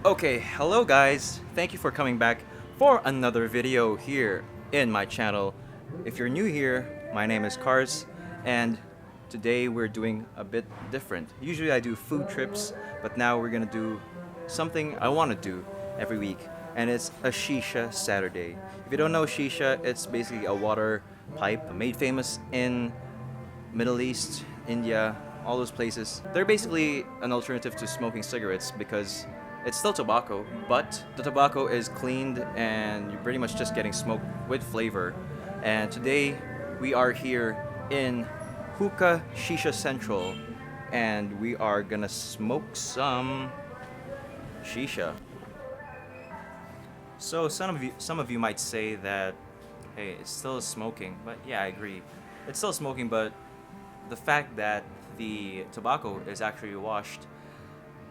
Okay, hello guys. Thank you for coming back for another video here in my channel. If you're new here, my name is Kars, and today we're doing a bit different. Usually I do food trips, but now we're gonna do something I want to do every week, and it's a Shisha Saturday. If you don't know Shisha, it's basically a water pipe made famous in Middle East, India, all those places. They're basically an alternative to smoking cigarettes because it's still tobacco, but the tobacco is cleaned and you're pretty much just getting smoke with flavor. And today we are here in Hookah Shisha Central and we are gonna smoke some shisha. So some of you might say that, hey, it's still smoking, but yeah, I agree. It's still smoking, but the fact that the tobacco is actually washed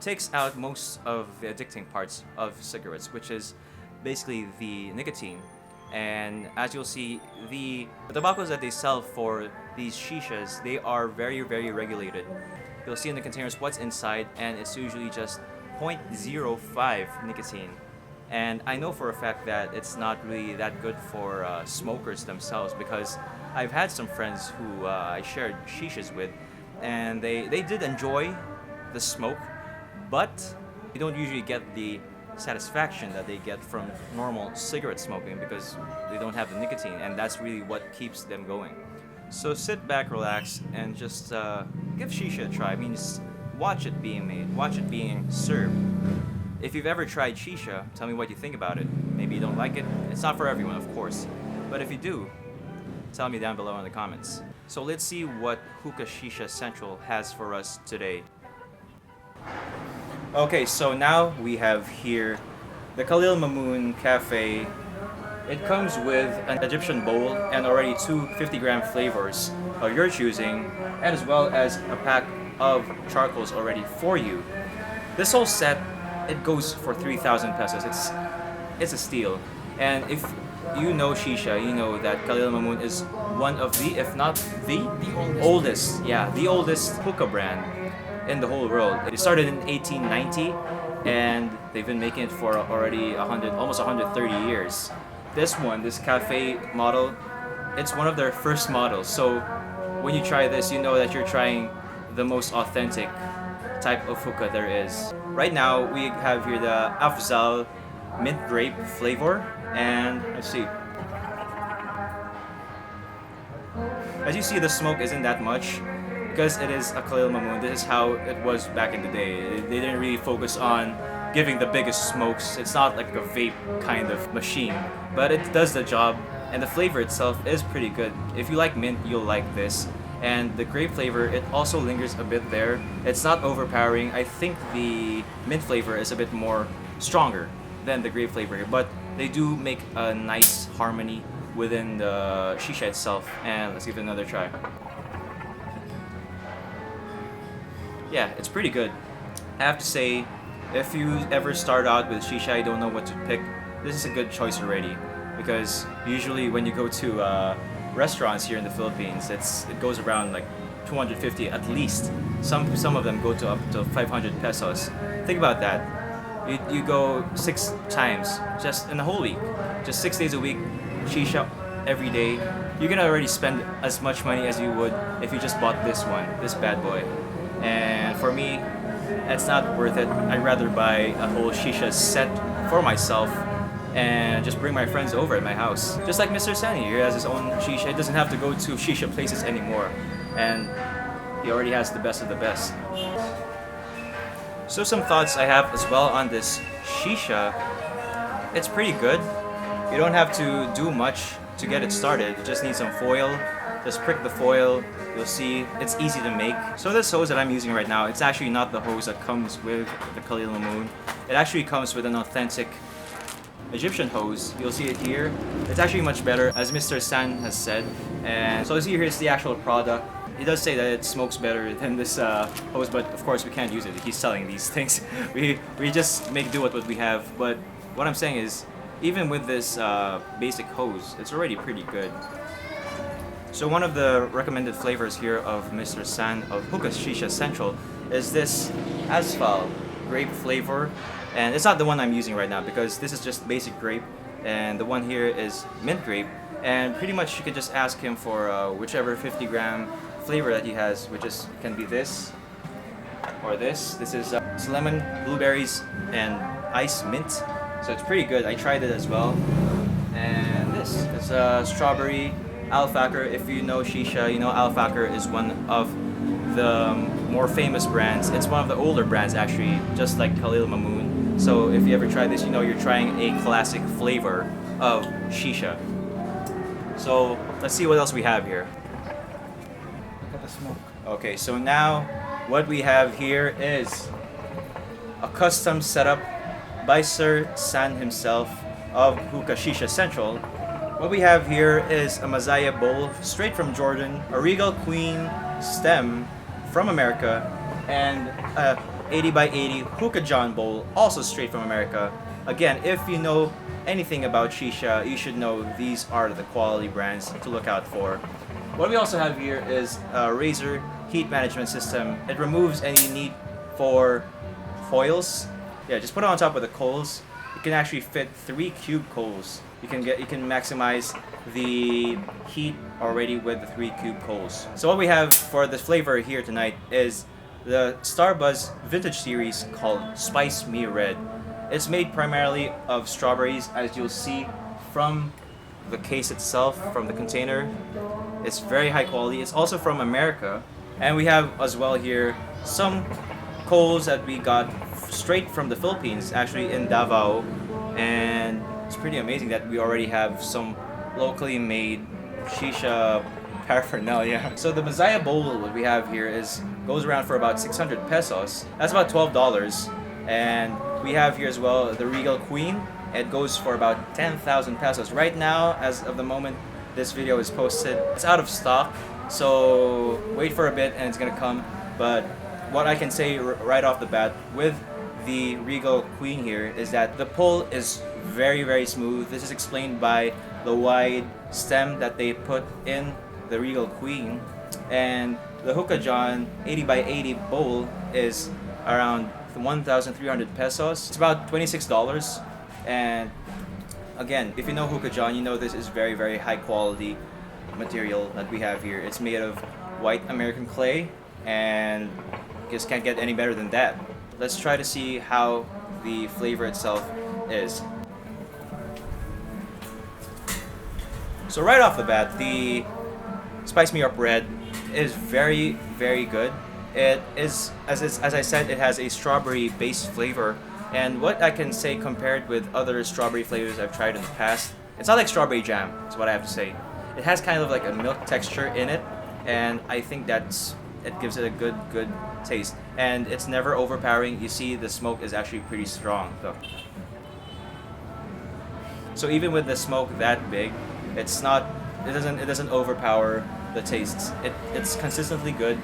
takes out most of the addicting parts of cigarettes, which is basically the nicotine. And as you'll see, the tobaccos that they sell for these shishas, they are very, very regulated. You'll see in the containers what's inside, and it's usually just 0.05 nicotine. And I know for a fact that it's not really that good for smokers themselves, because I've had some friends who I shared shishas with, and they did enjoy the smoke, but you don't usually get the satisfaction that they get from normal cigarette smoking because they don't have the nicotine, and that's really what keeps them going. So sit back, relax, and just give shisha a try. I mean, just watch it being made, watch it being served. If you've ever tried shisha, tell me what you think about it. Maybe you don't like it. It's not for everyone, of course. But if you do, tell me down below in the comments. So let's see what Hookah Shisha Central has for us today. Okay, so now we have here the Khalil Mamoon Cafe. It comes with an Egyptian bowl and already two 50-gram flavors of your choosing, and as well as a pack of charcoals already for you. This whole set, it goes for 3,000 pesos. It's a steal. And if you know shisha, you know that Khalil Mamoon is one of the, if not the oldest hookah brand in the whole world. It started in 1890, and they've been making it for already almost 130 years. This cafe model, it's one of their first models. So when you try this, you know that you're trying the most authentic type of hookah there is. Right now, we have here the Afzal mint grape flavor, and let's see. As you see, the smoke isn't that much because it is a Khalil Mamoon. This is how it was back in the day. They didn't really focus on giving the biggest smokes. It's not like a vape kind of machine, but it does the job, and the flavor itself is pretty good. If you like mint, you'll like this. And the grape flavor, it also lingers a bit there. It's not overpowering. I think the mint flavor is a bit more stronger than the grape flavor here, but they do make a nice harmony within the shisha itself. And let's give it another try. Yeah, it's pretty good. I have to say, if you ever start out with shisha, you don't know what to pick, this is a good choice already, because usually when you go to restaurants here in the Philippines, it goes around like 250 at least. Some of them go to up to 500 pesos. Think about that. You go 6 times just in a whole week, just 6 days a week, shisha every day. You're gonna already spend as much money as you would if you just bought this bad boy. And for me, it's not worth it. I'd rather buy a whole shisha set for myself and just bring my friends over at my house. Just like Mr. Sani, he has his own shisha. He doesn't have to go to shisha places anymore, and he already has the best of the best. So some thoughts I have as well on this shisha. It's pretty good. You don't have to do much to get it started. You just need some foil. Just prick the foil. You'll see it's easy to make. So this hose that I'm using right now, it's actually not the hose that comes with the Khalil Mamoon. It actually comes with an authentic Egyptian hose. You'll see it here. It's actually much better, as Mr. San has said. And so as you here's the actual product. He does say that it smokes better than this hose, but of course we can't use it. He's selling these things. we just make do with what we have. But what I'm saying is, even with this basic hose, it's already pretty good. So one of the recommended flavors here of Mr. San of Hookah Shisha Central is this asphalt grape flavor. And it's not the one I'm using right now because this is just basic grape, and the one here is mint grape. And pretty much you could just ask him for whichever 50-gram flavor that he has, which is can be this or this. This is it's lemon, blueberries, and ice mint. So it's pretty good. I tried it as well. And this is strawberry alfactor. If you know shisha, you know alfactor is one of the more famous brands. It's one of the older brands actually, just like Khalil Mamoon. So if you ever try this, you know you're trying a classic flavor of shisha. So let's see what else we have here. Look at the smoke. Okay, so now what we have here is a custom setup by Sir San himself of Hookah Shisha Central. What we have here is a Mazaya bowl straight from Jordan, a Regal Queen stem from America, and a 80 by 80 Hookah John bowl also straight from America. Again, if you know anything about shisha, you should know these are the quality brands to look out for. What we also have here is a Razor heat management system. It removes any need for foils. Yeah, just put it on top of the coals. You can actually fit 3 cube coals. You can maximize the heat already with the 3 cube coals. So what we have for the flavor here tonight is the Starbuzz Vintage Series called Spice Me Red. It's made primarily of strawberries, as you'll see from the case itself, from the container. It's very high quality. It's also from America. And we have as well here some coals that we got straight from the Philippines, actually in Davao. And it's pretty amazing that we already have some locally made shisha paraphernalia. So the Mazaya bowl what we have here goes around for about 600 pesos. That's about $12. And we have here as well the Regal Queen. It goes for about 10,000 pesos. Right now, as of the moment this video is posted, it's out of stock. So wait for a bit and it's gonna come. But what I can say right off the bat with the Regal Queen here is that the pull is very, very smooth. This is explained by the wide stem that they put in the Regal Queen. And the Hookah John 80 by 80 bowl is around 1,300 pesos. It's about $26. And again, if you know Hookah John, you know this is very, very high quality material that we have here. It's made of white American clay, and just can't get any better than that. Let's try to see how the flavor itself is. So right off the bat, the Spice Me Up Red is very, very good. It is, as I said, it has a strawberry-based flavor. And what I can say compared with other strawberry flavors I've tried in the past, it's not like strawberry jam, is what I have to say. It has kind of like a milk texture in it, and I think it gives it a good taste. And it's never overpowering. You see the smoke is actually pretty strong though. So even with the smoke that big, it doesn't overpower the tastes. It's consistently good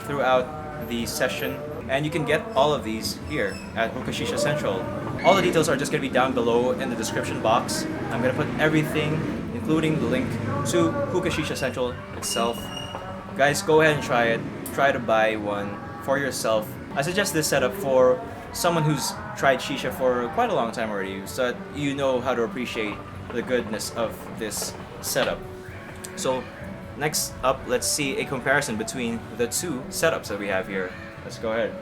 throughout the session. And you can get all of these here at Hookah Shisha Central. All the details are just going to be down below in the description box. I'm going to put everything, including the link to Hookah Shisha Central itself. Guys, go ahead and try it. Try to buy one for yourself. I suggest this setup for someone who's tried shisha for quite a long time already, so that you know how to appreciate the goodness of this setup. So next up, let's see a comparison between the two setups that we have here. Let's go ahead.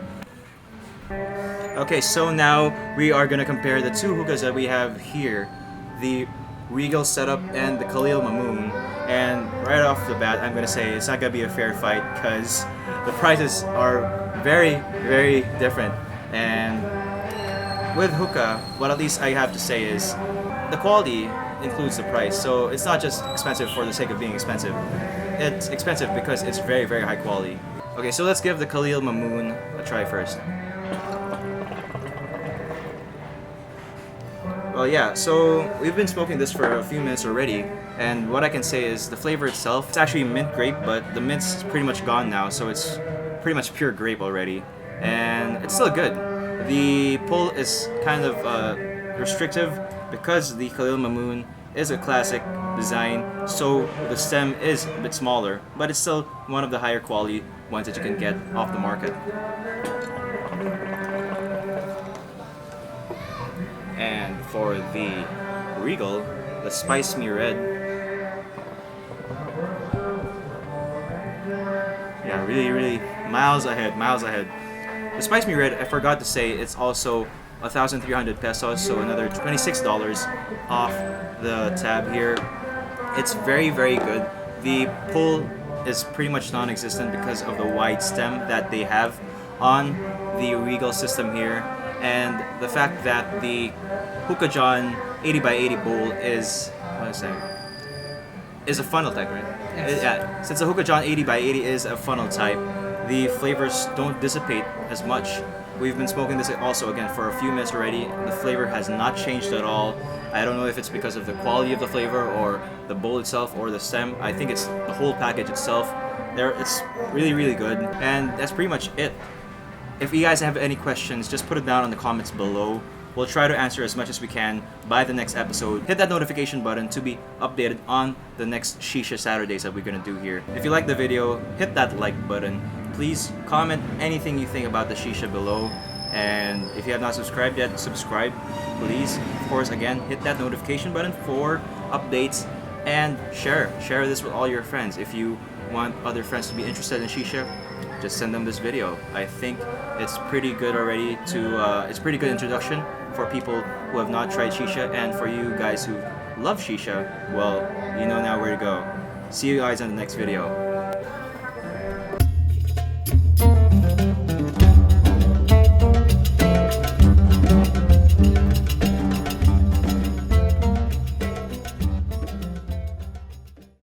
Okay, so now we are going to compare the two hookahs that we have here, the Regal setup and the Khalil Mamoon. And right off the bat, I'm going to say it's not going to be a fair fight because the prices are very, very different. And with hookah, what at least I have to say is the quality includes the price. So it's not just expensive for the sake of being expensive. It's expensive because it's very, very high quality. Okay, so let's give the Khalil Mamoon a try first. Well, yeah, so we've been smoking this for a few minutes already, and what I can say is the flavor itself, it's actually mint grape, but the mint's pretty much gone now, so it's pretty much pure grape already, and it's still good. The pull is kind of restrictive because the Khalil Mamoon is a classic design, so the stem is a bit smaller, but it's still one of the higher quality ones that you can get off the market. And for the Regal, the Spice Me Red. Yeah, really miles ahead. The Spice Me Red, I forgot to say, it's also 1,300 pesos, so another $26 off the tab here. It's very good. The pull is pretty much non-existent because of the wide stem that they have on the Regal system here, and the fact that the Hookah John 80x80 bowl is a funnel type, right? Yes. Yeah. Since the Hookah John 80x80 is a funnel type, the flavors don't dissipate as much. We've been smoking this also again for a few minutes already. The flavor has not changed at all. I don't know if it's because of the quality of the flavor or the bowl itself or the stem. I think it's the whole package itself. It's really good, and that's pretty much it. If you guys have any questions, just put it down in the comments below. We'll try to answer as much as we can by the next episode. Hit that notification button to be updated on the next Shisha Saturdays that we're gonna do here. If you like the video, hit that like button. Please comment anything you think about the Shisha below. And if you have not subscribed yet, subscribe, please. Of course, again, hit that notification button for updates and share this with all your friends. If you want other friends to be interested in Shisha, just send them this video. I think it's pretty good already it's pretty good introduction for people who have not tried Shisha, and for you guys who love Shisha, well, you know now where to go. See you guys in the next video.